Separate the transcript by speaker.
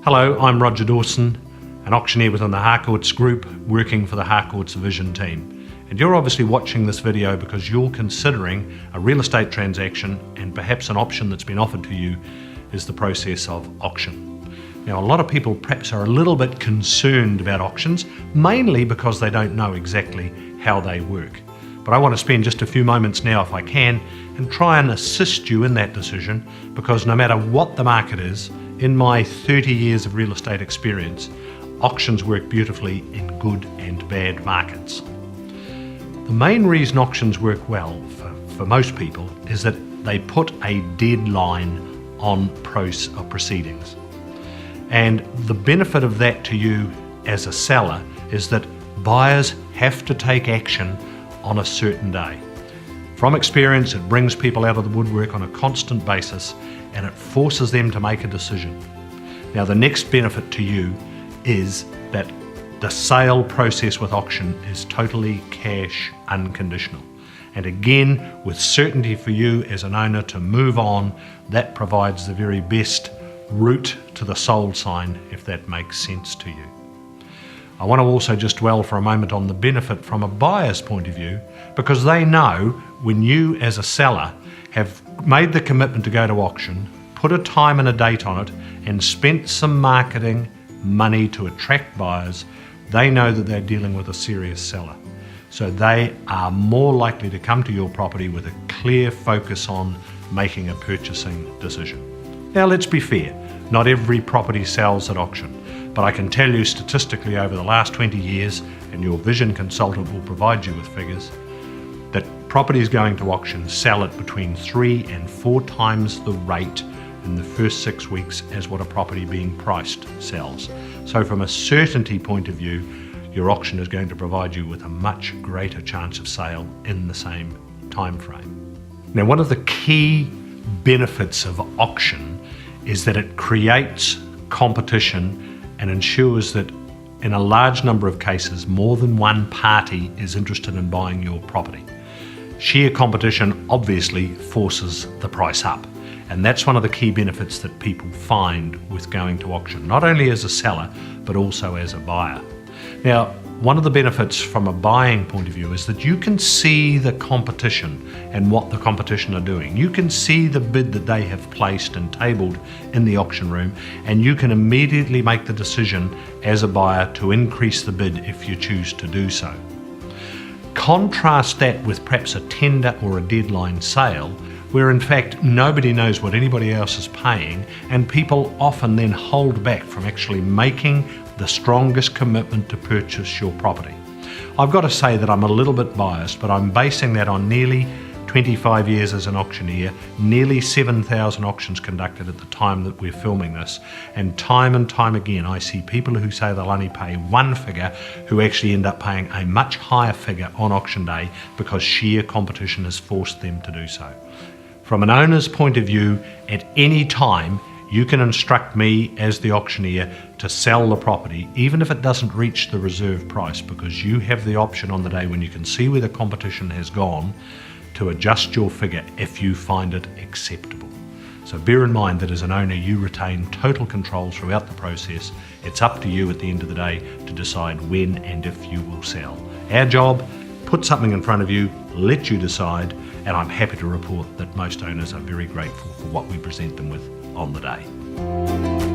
Speaker 1: Hello, I'm Roger Dawson, an auctioneer within the Harcourts group working for the Harcourts Vision team. And you're obviously watching this video because you're considering a real estate transaction, and perhaps an option that's been offered to you is the process of auction. Now, a lot of people perhaps are a little bit concerned about auctions, mainly because they don't know exactly how they work. But I want to spend just a few moments now, if I can, and try and assist you in that decision, because no matter what the market is, in my 30 years of real estate experience, auctions work beautifully in good and bad markets. The main reason auctions work well for most people is that they put a deadline on proceedings. And the benefit of that to you as a seller is that buyers have to take action on a certain day. From experience, it brings people out of the woodwork on a constant basis, and it forces them to make a decision. Now, the next benefit to you is that the sale process with auction is totally cash unconditional. And again, with certainty for you as an owner to move on, that provides the very best route to the sold sign, if that makes sense to you. I want to also just dwell for a moment on the benefit from a buyer's point of view, because they know when you as a seller have made the commitment to go to auction, put a time and a date on it, and spent some marketing money to attract buyers, they know that they're dealing with a serious seller. So they are more likely to come to your property with a clear focus on making a purchasing decision. Now, let's be fair, not every property sells at auction, but I can tell you statistically over the last 20 years, and your vision consultant will provide you with figures, that properties going to auction sell at between 3 and 4 times the rate in the first 6 weeks as what a property being priced sells. So from a certainty point of view, your auction is going to provide you with a much greater chance of sale in the same time frame. Now, one of the key benefits of auction is that it creates competition and ensures that in a large number of cases, more than one party is interested in buying your property. Sheer competition obviously forces the price up, and that's one of the key benefits that people find with going to auction, not only as a seller, but also as a buyer. Now, one of the benefits from a buying point of view is that you can see the competition and what the competition are doing. You can see the bid that they have placed and tabled in the auction room, and you can immediately make the decision as a buyer to increase the bid if you choose to do so. Contrast that with perhaps a tender or a deadline sale, where in fact nobody knows what anybody else is paying, and people often then hold back from actually making the strongest commitment to purchase your property. I've got to say that I'm a little bit biased, but I'm basing that on nearly 25 years as an auctioneer, nearly 7,000 auctions conducted at the time that we're filming this, and time again I see people who say they'll only pay one figure who actually end up paying a much higher figure on auction day because sheer competition has forced them to do so. From an owner's point of view, at any time you can instruct me as the auctioneer to sell the property, even if it doesn't reach the reserve price, because you have the option on the day when you can see where the competition has gone to adjust your figure if you find it acceptable. So bear in mind that as an owner, you retain total control throughout the process. It's up to you at the end of the day to decide when and if you will sell. Our job, put something in front of you, let you decide, and I'm happy to report that most owners are very grateful for what we present them with on the day.